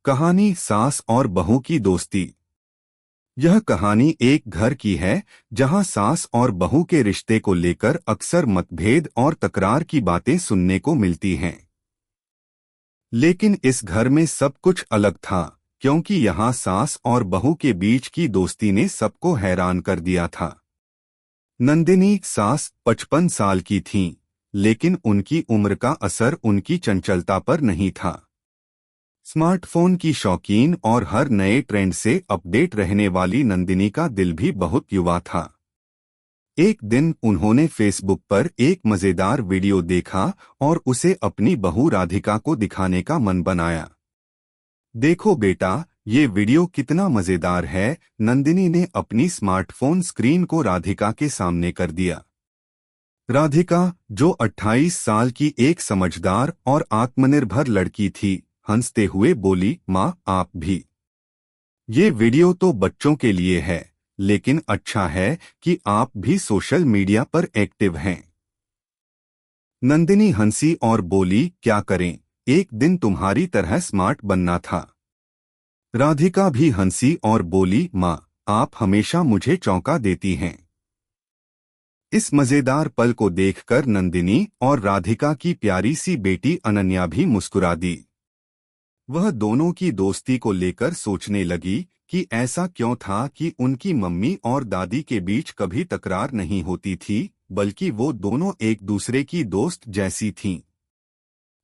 कहानी सास और बहू की दोस्ती। यह कहानी एक घर की है जहां सास और बहू के रिश्ते को लेकर अक्सर मतभेद और तकरार की बातें सुनने को मिलती हैं। लेकिन इस घर में सब कुछ अलग था, क्योंकि यहाँ सास और बहू के बीच की दोस्ती ने सबको हैरान कर दिया था। नंदिनी सास 55 साल की थीं, लेकिन उनकी उम्र का असर उनकी चंचलता पर नहीं था। स्मार्टफोन की शौकीन और हर नए ट्रेंड से अपडेट रहने वाली नंदिनी का दिल भी बहुत युवा था। एक दिन उन्होंने फेसबुक पर एक मजेदार वीडियो देखा और उसे अपनी बहू राधिका को दिखाने का मन बनाया। देखो बेटा, ये वीडियो कितना मजेदार है, नंदिनी ने अपनी स्मार्टफोन स्क्रीन को राधिका के सामने कर दिया। राधिका, जो 28 साल की एक समझदार और आत्मनिर्भर लड़की थी, हंसते हुए बोली, माँ आप भी। ये वीडियो तो बच्चों के लिए है, लेकिन अच्छा है कि आप भी सोशल मीडिया पर एक्टिव हैं। नंदिनी हंसी और बोली, क्या करें, एक दिन तुम्हारी तरह स्मार्ट बनना था। राधिका भी हंसी और बोली, माँ आप हमेशा मुझे चौंका देती हैं। इस मजेदार पल को देखकर नंदिनी और राधिका की प्यारी सी बेटी अनन्या भी मुस्कुरा दी। वह दोनों की दोस्ती को लेकर सोचने लगी कि ऐसा क्यों था कि उनकी मम्मी और दादी के बीच कभी तकरार नहीं होती थी, बल्कि वो दोनों एक दूसरे की दोस्त जैसी थीं।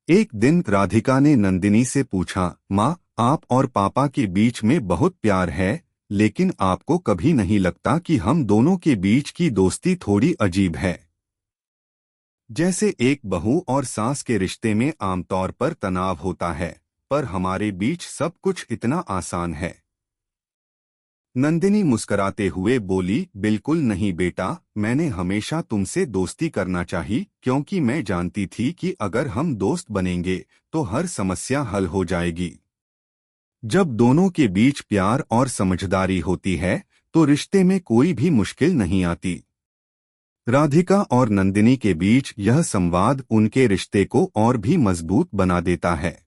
एक दिन राधिका ने नंदिनी से पूछा, माँ आप और पापा के बीच में बहुत प्यार है, लेकिन आपको कभी नहीं लगता कि हम दोनों के बीच की दोस्ती थोड़ी अजीब है? जैसे एक बहू और सास के रिश्ते में आमतौर पर तनाव होता है, पर हमारे बीच सब कुछ इतना आसान है। नंदिनी मुस्कुराते हुए बोली, बिल्कुल नहीं बेटा, मैंने हमेशा तुमसे दोस्ती करना चाहिए, क्योंकि मैं जानती थी कि अगर हम दोस्त बनेंगे तो हर समस्या हल हो जाएगी। जब दोनों के बीच प्यार और समझदारी होती है तो रिश्ते में कोई भी मुश्किल नहीं आती। राधिका और नंदिनी के बीच यह संवाद उनके रिश्ते को और भी मजबूत बना देता है।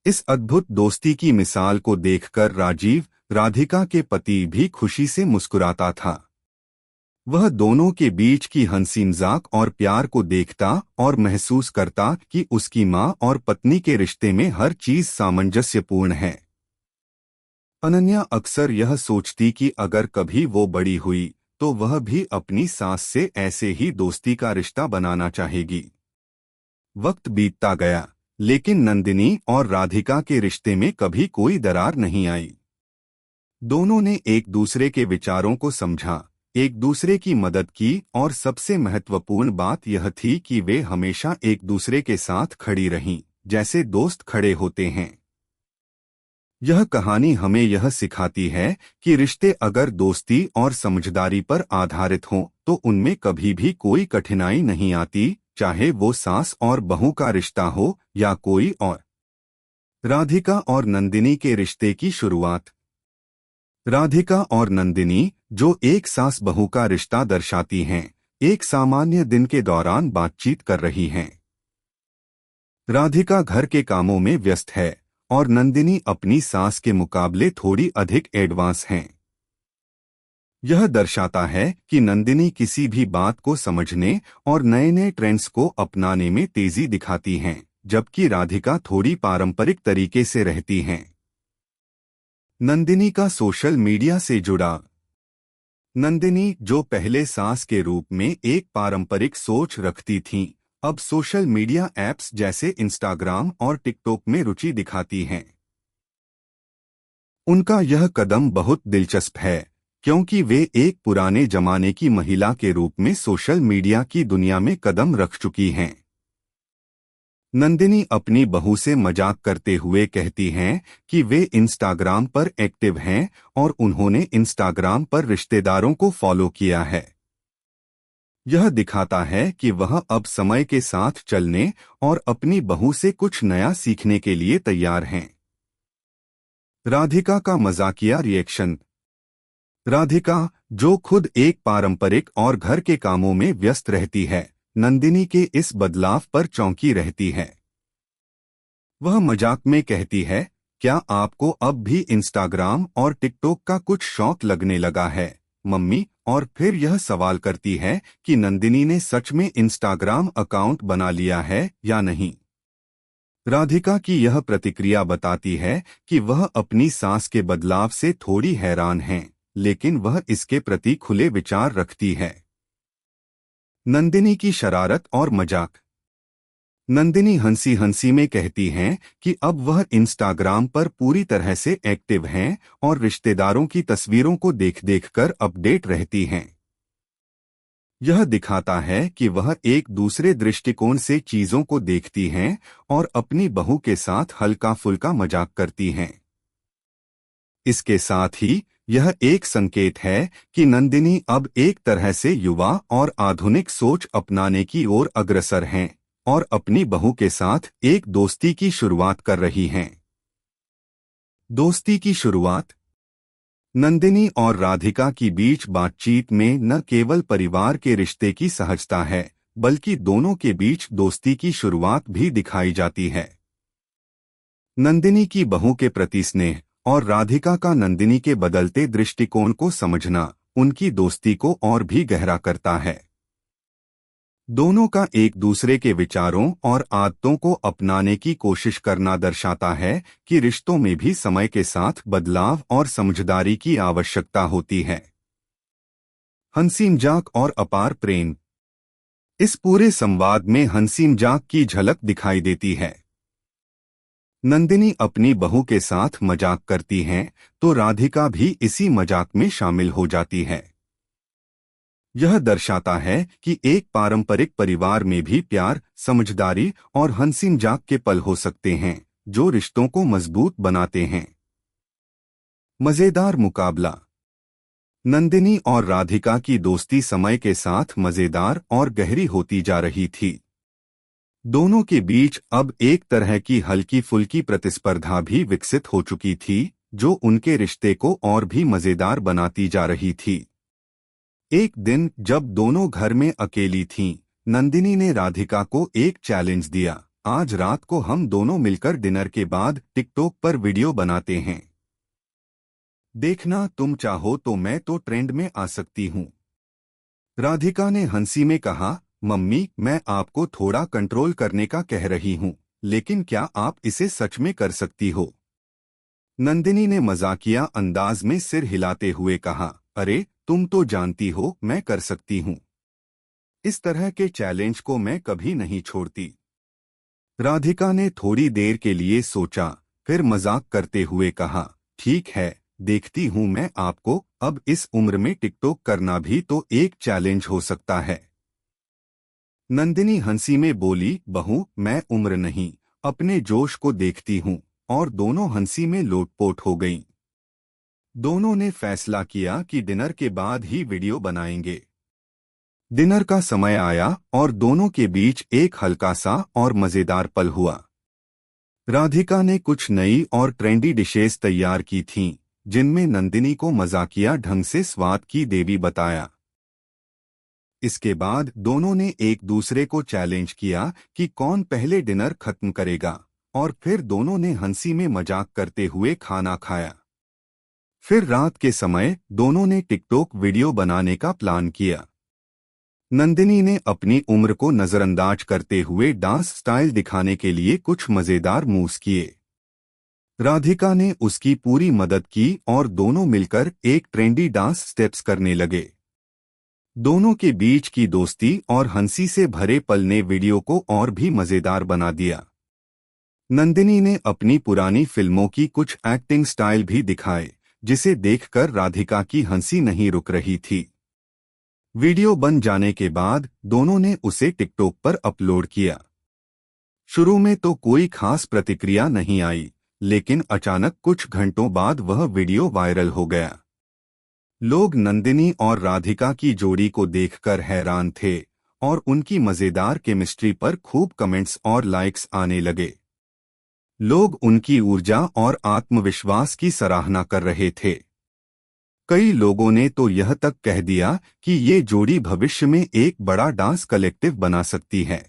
इस अद्भुत दोस्ती की मिसाल को देखकर राजीव, राधिका के पति, भी खुशी से मुस्कुराता था। वह दोनों के बीच की हंसी मजाक और प्यार को देखता और महसूस करता कि उसकी मां और पत्नी के रिश्ते में हर चीज सामंजस्यपूर्ण है। अनन्या अक्सर यह सोचती कि अगर कभी वो बड़ी हुई तो वह भी अपनी सास से ऐसे ही दोस्ती का रिश्ता बनाना चाहेगी। वक्त बीतता गया, लेकिन नंदिनी और राधिका के रिश्ते में कभी कोई दरार नहीं आई। दोनों ने एक दूसरे के विचारों को समझा, एक दूसरे की मदद की और सबसे महत्वपूर्ण बात यह थी कि वे हमेशा एक दूसरे के साथ खड़ी रहीं, जैसे दोस्त खड़े होते हैं। यह कहानी हमें यह सिखाती है कि रिश्ते अगर दोस्ती और समझदारी पर आधारित हों तो उनमें कभी भी कोई कठिनाई नहीं आती, चाहे वो सास और बहू का रिश्ता हो या कोई और। राधिका और नंदिनी के रिश्ते की शुरुआत। राधिका और नंदिनी, जो एक सास बहू का रिश्ता दर्शाती हैं, एक सामान्य दिन के दौरान बातचीत कर रही हैं। राधिका घर के कामों में व्यस्त है और नंदिनी अपनी सास के मुकाबले थोड़ी अधिक एडवांस हैं। यह दर्शाता है कि नंदिनी किसी भी बात को समझने और नए नए ट्रेंड्स को अपनाने में तेजी दिखाती हैं, जबकि राधिका थोड़ी पारंपरिक तरीके से रहती हैं। नंदिनी का सोशल मीडिया से जुड़ा। नंदिनी, जो पहले सास के रूप में एक पारंपरिक सोच रखती थीं, अब सोशल मीडिया ऐप्स जैसे इंस्टाग्राम और टिकटॉक में रुचि दिखाती हैं। उनका यह कदम बहुत दिलचस्प है, क्योंकि वे एक पुराने जमाने की महिला के रूप में सोशल मीडिया की दुनिया में कदम रख चुकी हैं। नंदिनी अपनी बहू से मजाक करते हुए कहती हैं कि वे इंस्टाग्राम पर एक्टिव हैं और उन्होंने इंस्टाग्राम पर रिश्तेदारों को फॉलो किया है। यह दिखाता है कि वह अब समय के साथ चलने और अपनी बहू से कुछ नया सीखने के लिए तैयार हैं। राधिका का मजाकिया रिएक्शन। राधिका, जो खुद एक पारंपरिक और घर के कामों में व्यस्त रहती है, नंदिनी के इस बदलाव पर चौंकी रहती है। वह मजाक में कहती है, क्या आपको अब भी इंस्टाग्राम और टिकटॉक का कुछ शौक लगने लगा है, मम्मी? और फिर यह सवाल करती है कि नंदिनी ने सच में इंस्टाग्राम अकाउंट बना लिया है या नहीं। राधिका की यह प्रतिक्रिया बताती है कि वह अपनी सास के बदलाव से थोड़ी हैरान हैं, लेकिन वह इसके प्रति खुले विचार रखती है। नंदिनी की शरारत और मजाक। नंदिनी हंसी हंसी में कहती हैं कि अब वह इंस्टाग्राम पर पूरी तरह से एक्टिव हैं और रिश्तेदारों की तस्वीरों को देख देख कर अपडेट रहती हैं। यह दिखाता है कि वह एक दूसरे दृष्टिकोण से चीजों को देखती हैं और अपनी बहू के साथ हल्का फुल्का मजाक करती हैं। इसके साथ ही यह एक संकेत है कि नंदिनी अब एक तरह से युवा और आधुनिक सोच अपनाने की ओर अग्रसर हैं और अपनी बहू के साथ एक दोस्ती की शुरुआत कर रही हैं। दोस्ती की शुरुआत। नंदिनी और राधिका की बीच बातचीत में न केवल परिवार के रिश्ते की सहजता है, बल्कि दोनों के बीच दोस्ती की शुरुआत भी दिखाई जाती है। नंदिनी की बहू के प्रति स्नेह और राधिका का नंदिनी के बदलते दृष्टिकोण को समझना उनकी दोस्ती को और भी गहरा करता है। दोनों का एक दूसरे के विचारों और आदतों को अपनाने की कोशिश करना दर्शाता है कि रिश्तों में भी समय के साथ बदलाव और समझदारी की आवश्यकता होती है। हंसी मजाक और अपार प्रेम। इस पूरे संवाद में हंसी मजाक की झलक दिखाई देती है। नंदिनी अपनी बहू के साथ मजाक करती हैं तो राधिका भी इसी मजाक में शामिल हो जाती है। यह दर्शाता है कि एक पारंपरिक परिवार में भी प्यार, समझदारी और हंसी मजाक के पल हो सकते हैं, जो रिश्तों को मजबूत बनाते हैं। मजेदार मुकाबला। नंदिनी और राधिका की दोस्ती समय के साथ मजेदार और गहरी होती जा रही थी। दोनों के बीच अब एक तरह की हल्की फुल्की प्रतिस्पर्धा भी विकसित हो चुकी थी, जो उनके रिश्ते को और भी मजेदार बनाती जा रही थी। एक दिन जब दोनों घर में अकेली थीं, नंदिनी ने राधिका को एक चैलेंज दिया। आज रात को हम दोनों मिलकर डिनर के बाद टिकटॉक पर वीडियो बनाते हैं। देखना, तुम चाहो तो मैं तो ट्रेंड में आ सकती हूँ। राधिका ने हंसी में कहा, मम्मी, मैं आपको थोड़ा कंट्रोल करने का कह रही हूँ, लेकिन क्या आप इसे सच में कर सकती हो? नंदिनी ने मजाकिया अंदाज में सिर हिलाते हुए कहा, अरे तुम तो जानती हो मैं कर सकती हूँ। इस तरह के चैलेंज को मैं कभी नहीं छोड़ती। राधिका ने थोड़ी देर के लिए सोचा, फिर मजाक करते हुए कहा, ठीक है, देखती हूँ मैं आपको। अब इस उम्र में टिकटॉक करना भी तो एक चैलेंज हो सकता है। नंदिनी हंसी में बोली, बहू, मैं उम्र नहीं, अपने जोश को देखती हूँ। और दोनों हंसी में लोटपोट हो गईं। दोनों ने फैसला किया कि डिनर के बाद ही वीडियो बनाएंगे। डिनर का समय आया और दोनों के बीच एक हल्का सा और मजेदार पल हुआ। राधिका ने कुछ नई और ट्रेंडी डिशेस तैयार की थीं, जिनमें नंदिनी को मजाकिया ढंग से स्वाद की देवी बताया। इसके बाद दोनों ने एक दूसरे को चैलेंज किया कि कौन पहले डिनर खत्म करेगा, और फिर दोनों ने हंसी में मजाक करते हुए खाना खाया। फिर रात के समय दोनों ने टिकटॉक वीडियो बनाने का प्लान किया। नंदिनी ने अपनी उम्र को नजरअंदाज करते हुए डांस स्टाइल दिखाने के लिए कुछ मजेदार मूव्स किए। राधिका ने उसकी पूरी मदद की और दोनों मिलकर एक ट्रेंडी डांस स्टेप्स करने लगे। दोनों के बीच की दोस्ती और हंसी से भरे पल ने वीडियो को और भी मजेदार बना दिया। नंदिनी ने अपनी पुरानी फिल्मों की कुछ एक्टिंग स्टाइल भी दिखाए, जिसे देखकर राधिका की हंसी नहीं रुक रही थी। वीडियो बन जाने के बाद दोनों ने उसे टिकटॉक पर अपलोड किया। शुरू में तो कोई खास प्रतिक्रिया नहीं आई, लेकिन अचानक कुछ घंटों बाद वह वीडियो वायरल हो गया। लोग नंदिनी और राधिका की जोड़ी को देखकर हैरान थे और उनकी मजेदार केमिस्ट्री पर खूब कमेंट्स और लाइक्स आने लगे। लोग उनकी ऊर्जा और आत्मविश्वास की सराहना कर रहे थे। कई लोगों ने तो यह तक कह दिया कि ये जोड़ी भविष्य में एक बड़ा डांस कलेक्टिव बना सकती है।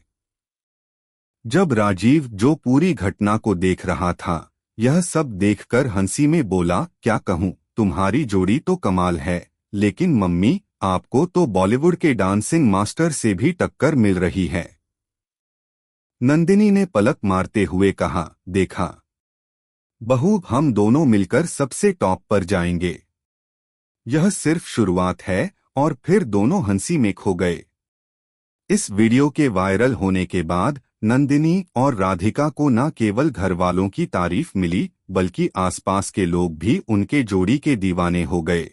जब राजीव, जो पूरी घटना को देख रहा था, यह सब देखकर हंसी में बोला, क्या कहूँ, तुम्हारी जोड़ी तो कमाल है, लेकिन मम्मी आपको तो बॉलीवुड के डांसिंग मास्टर से भी टक्कर मिल रही है। नंदिनी ने पलक मारते हुए कहा, देखा बहू, हम दोनों मिलकर सबसे टॉप पर जाएंगे। यह सिर्फ शुरुआत है। और फिर दोनों हंसी में खो गए। इस वीडियो के वायरल होने के बाद नंदिनी और राधिका को न केवल घर वालों की तारीफ मिली, बल्कि आसपास के लोग भी उनके जोड़ी के दीवाने हो गए।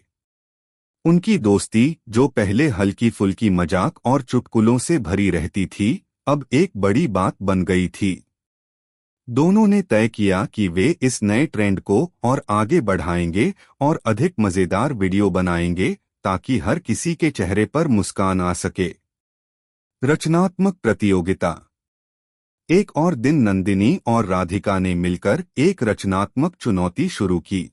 उनकी दोस्ती, जो पहले हल्की फुल्की मजाक और चुटकुलों से भरी रहती थी, अब एक बड़ी बात बन गई थी। दोनों ने तय किया कि वे इस नए ट्रेंड को और आगे बढ़ाएंगे और अधिक मजेदार वीडियो बनाएंगे, ताकि हर किसी के चेहरे पर मुस्कान आ सके। रचनात्मक प्रतियोगिता। एक और दिन नंदिनी और राधिका ने मिलकर एक रचनात्मक चुनौती शुरू की।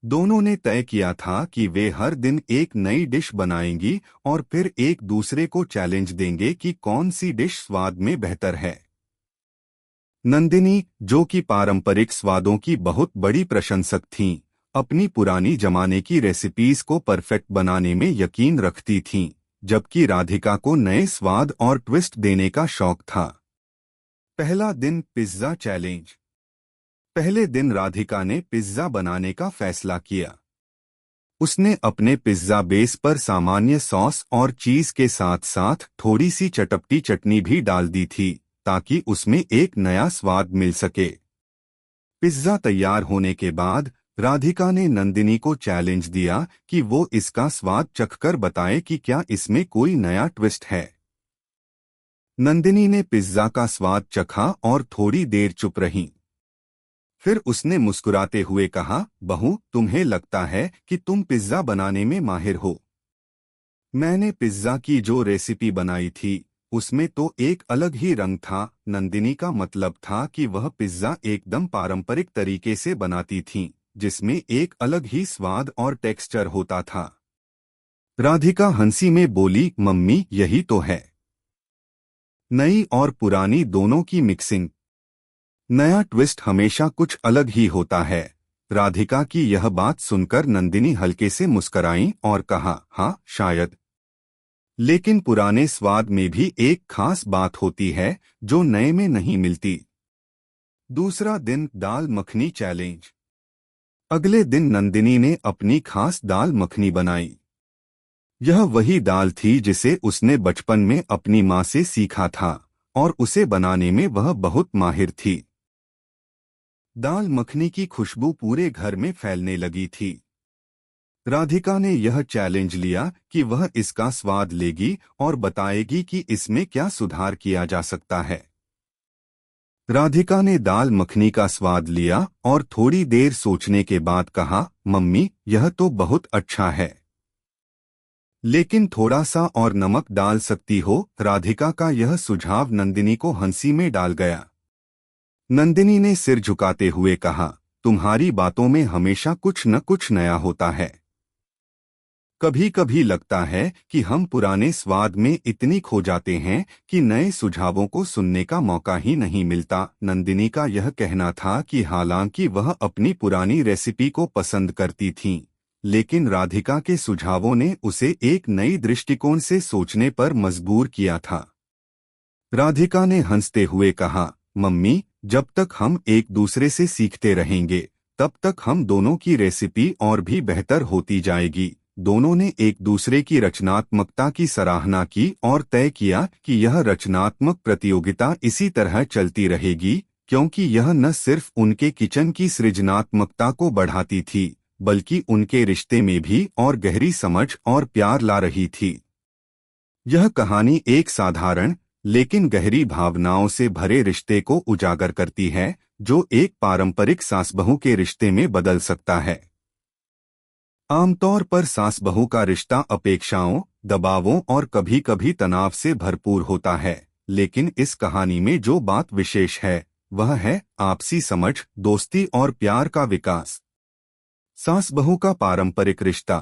दोनों ने तय किया था कि वे हर दिन एक नई डिश बनाएंगी और फिर एक दूसरे को चैलेंज देंगे कि कौन सी डिश स्वाद में बेहतर है। नंदिनी, जो कि पारंपरिक स्वादों की बहुत बड़ी प्रशंसक थीं, अपनी पुरानी जमाने की रेसिपीज को परफेक्ट बनाने में यकीन रखती थीं, जबकि राधिका को नए स्वाद और ट्विस्ट देने का शौक था। पहला दिन, पिज्जा चैलेंज। पहले दिन राधिका ने पिज्जा बनाने का फैसला किया। उसने अपने पिज्जा बेस पर सामान्य सॉस और चीज के साथ साथ थोड़ी सी चटपटी चटनी भी डाल दी थी, ताकि उसमें एक नया स्वाद मिल सके। पिज्जा तैयार होने के बाद राधिका ने नंदिनी को चैलेंज दिया कि वो इसका स्वाद चखकर बताए कि क्या इसमें कोई नया ट्विस्ट है। नंदिनी ने पिज्जा का स्वाद चखा और थोड़ी देर चुप रही। फिर उसने मुस्कुराते हुए कहा, बहू, तुम्हें लगता है कि तुम पिज्जा बनाने में माहिर हो? मैंने पिज्जा की जो रेसिपी बनाई थी, उसमें तो एक अलग ही रंग था। नंदिनी का मतलब था कि वह पिज्जा एकदम पारंपरिक तरीके से बनाती थीं, जिसमें एक अलग ही स्वाद और टेक्सचर होता था। राधिका हंसी में बोली, मम्मी, यही तो है नई और पुरानी दोनों की मिक्सिंग। नया ट्विस्ट हमेशा कुछ अलग ही होता है। राधिका की यह बात सुनकर नंदिनी हल्के से मुस्कुराई और कहा, हाँ शायद, लेकिन पुराने स्वाद में भी एक खास बात होती है जो नए में नहीं मिलती। दूसरा दिन, दाल मखनी चैलेंज। अगले दिन नंदिनी ने अपनी खास दाल मखनी बनाई। यह वही दाल थी जिसे उसने बचपन में अपनी माँ से सीखा था, और उसे बनाने में वह बहुत माहिर थी। दाल मखनी की खुशबू पूरे घर में फैलने लगी थी। राधिका ने यह चैलेंज लिया कि वह इसका स्वाद लेगी और बताएगी कि इसमें क्या सुधार किया जा सकता है। राधिका ने दाल मखनी का स्वाद लिया और थोड़ी देर सोचने के बाद कहा, मम्मी, यह तो बहुत अच्छा है, लेकिन थोड़ा सा और नमक डाल सकती हो। राधिका का यह सुझाव नंदिनी को हंसी में डाल गया। नंदिनी ने सिर झुकाते हुए कहा, तुम्हारी बातों में हमेशा कुछ न कुछ नया होता है। कभी कभी लगता है कि हम पुराने स्वाद में इतनी खो जाते हैं कि नए सुझावों को सुनने का मौका ही नहीं मिलता। नंदिनी का यह कहना था कि हालांकि वह अपनी पुरानी रेसिपी को पसंद करती थीं, लेकिन राधिका के सुझावों ने उसे एक नई दृष्टिकोण से सोचने पर मजबूर किया था। राधिका ने हंसते हुए कहा, मम्मी, जब तक हम एक दूसरे से सीखते रहेंगे, तब तक हम दोनों की रेसिपी और भी बेहतर होती जाएगी। दोनों ने एक दूसरे की रचनात्मकता की सराहना की और तय किया कि यह रचनात्मक प्रतियोगिता इसी तरह चलती रहेगी, क्योंकि यह न सिर्फ उनके किचन की सृजनात्मकता को बढ़ाती थी, बल्कि उनके रिश्ते में भी और गहरी समझ और प्यार ला रही थी। यह कहानी एक साधारण लेकिन गहरी भावनाओं से भरे रिश्ते को उजागर करती है, जो एक पारंपरिक सास-बहू के रिश्ते में बदल सकता है। आमतौर पर सास-बहू का रिश्ता अपेक्षाओं, दबावों और कभी-कभी तनाव से भरपूर होता है, लेकिन इस कहानी में जो बात विशेष है, वह है आपसी समझ, दोस्ती और प्यार का विकास। सास-बहू का पारंपरिक रिश्ता।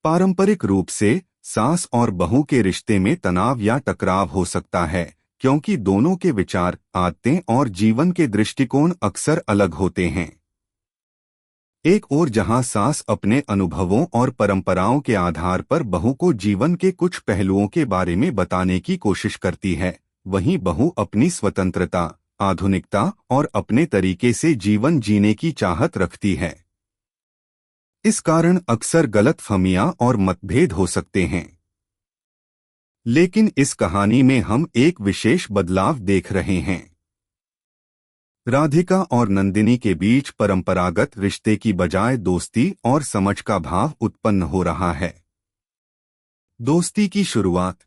पारंपरिक रूप से सास और बहू के रिश्ते में तनाव या टकराव हो सकता है, क्योंकि दोनों के विचार, आदतें और जीवन के दृष्टिकोण अक्सर अलग होते हैं। एक ओर जहां सास अपने अनुभवों और परंपराओं के आधार पर बहू को जीवन के कुछ पहलुओं के बारे में बताने की कोशिश करती है, वहीं बहू अपनी स्वतंत्रता, आधुनिकता और अपने तरीके से जीवन जीने की चाहत रखती है। इस कारण अक्सर गलतफहमियां और मतभेद हो सकते हैं। लेकिन इस कहानी में हम एक विशेष बदलाव देख रहे हैं। राधिका और नंदिनी के बीच परंपरागत रिश्ते की बजाय दोस्ती और समझ का भाव उत्पन्न हो रहा है। दोस्ती की शुरुआत।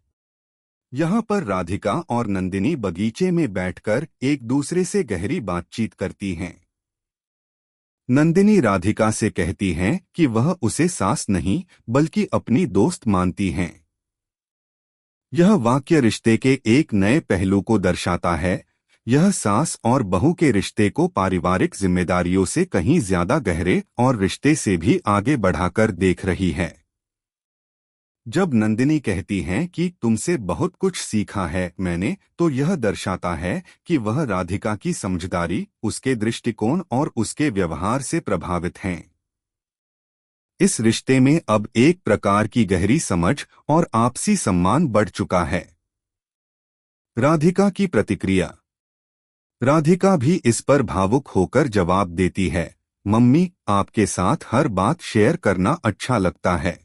यहाँ पर राधिका और नंदिनी बगीचे में बैठकर एक दूसरे से गहरी बातचीत करती हैं। नंदिनी राधिका से कहती हैं कि वह उसे सास नहीं बल्कि अपनी दोस्त मानती हैं। यह वाक्य रिश्ते के एक नए पहलू को दर्शाता है। यह सास और बहू के रिश्ते को पारिवारिक जिम्मेदारियों से कहीं ज्यादा गहरे और रिश्ते से भी आगे बढ़ाकर देख रही है। जब नंदिनी कहती हैं कि तुमसे बहुत कुछ सीखा है मैंने, तो यह दर्शाता है कि वह राधिका की समझदारी, उसके दृष्टिकोण और उसके व्यवहार से प्रभावित हैं। इस रिश्ते में अब एक प्रकार की गहरी समझ और आपसी सम्मान बढ़ चुका है। राधिका की प्रतिक्रिया। राधिका भी इस पर भावुक होकर जवाब देती है, मम्मी, आपके साथ हर बात शेयर करना अच्छा लगता है।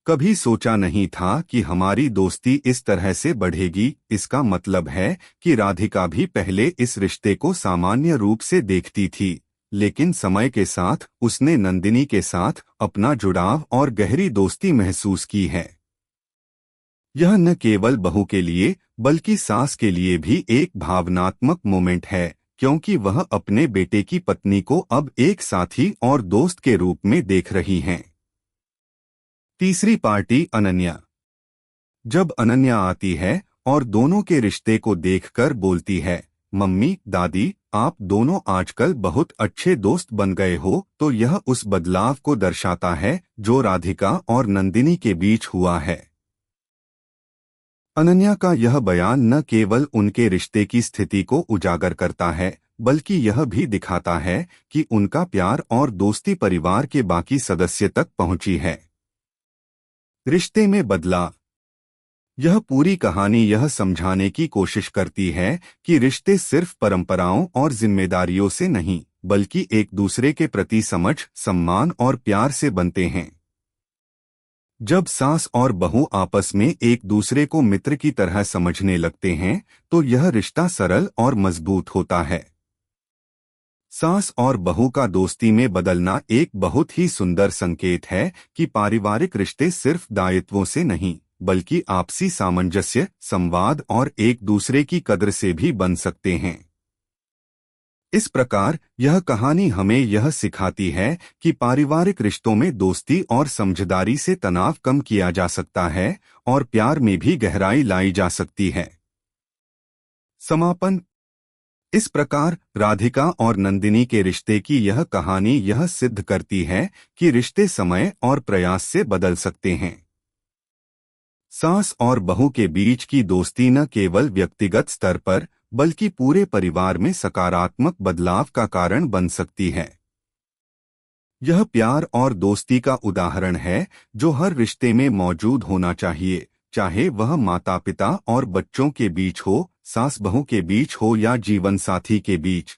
कभी सोचा नहीं था कि हमारी दोस्ती इस तरह से बढ़ेगी। इसका मतलब है कि राधिका भी पहले इस रिश्ते को सामान्य रूप से देखती थी, लेकिन समय के साथ उसने नंदिनी के साथ अपना जुड़ाव और गहरी दोस्ती महसूस की है। यह न केवल बहू के लिए बल्कि सास के लिए भी एक भावनात्मक मोमेंट है, क्योंकि वह अपने बेटे की पत्नी को अब एक साथी और दोस्त के रूप में देख रही हैं। तीसरी पार्टी अनन्या। जब अनन्या आती है और दोनों के रिश्ते को देखकर बोलती है, मम्मी, दादी, आप दोनों आजकल बहुत अच्छे दोस्त बन गए हो, तो यह उस बदलाव को दर्शाता है जो राधिका और नंदिनी के बीच हुआ है। अनन्या का यह बयान न केवल उनके रिश्ते की स्थिति को उजागर करता है, बल्कि यह भी दिखाता है कि उनका प्यार और दोस्ती परिवार के बाकी सदस्य तक पहुंची है। रिश्ते में बदलाव। यह पूरी कहानी यह समझाने की कोशिश करती है कि रिश्ते सिर्फ परंपराओं और जिम्मेदारियों से नहीं, बल्कि एक दूसरे के प्रति समझ, सम्मान और प्यार से बनते हैं। जब सास और बहू आपस में एक दूसरे को मित्र की तरह समझने लगते हैं, तो यह रिश्ता सरल और मजबूत होता है। सास और बहू का दोस्ती में बदलना एक बहुत ही सुंदर संकेत है कि पारिवारिक रिश्ते सिर्फ दायित्वों से नहीं, बल्कि आपसी सामंजस्य, संवाद और एक दूसरे की कद्र से भी बन सकते हैं। इस प्रकार यह कहानी हमें यह सिखाती है कि पारिवारिक रिश्तों में दोस्ती और समझदारी से तनाव कम किया जा सकता है और प्यार में भी गहराई लाई जा सकती है। समापन। इस प्रकार राधिका और नंदिनी के रिश्ते की यह कहानी यह सिद्ध करती है कि रिश्ते समय और प्रयास से बदल सकते हैं। सास और बहू के बीच की दोस्ती न केवल व्यक्तिगत स्तर पर बल्कि पूरे परिवार में सकारात्मक बदलाव का कारण बन सकती है। यह प्यार और दोस्ती का उदाहरण है जो हर रिश्ते में मौजूद होना चाहिए, चाहे वह माता पिता और बच्चों के बीच हो, सास बहू के बीच हो या जीवन साथी के बीच।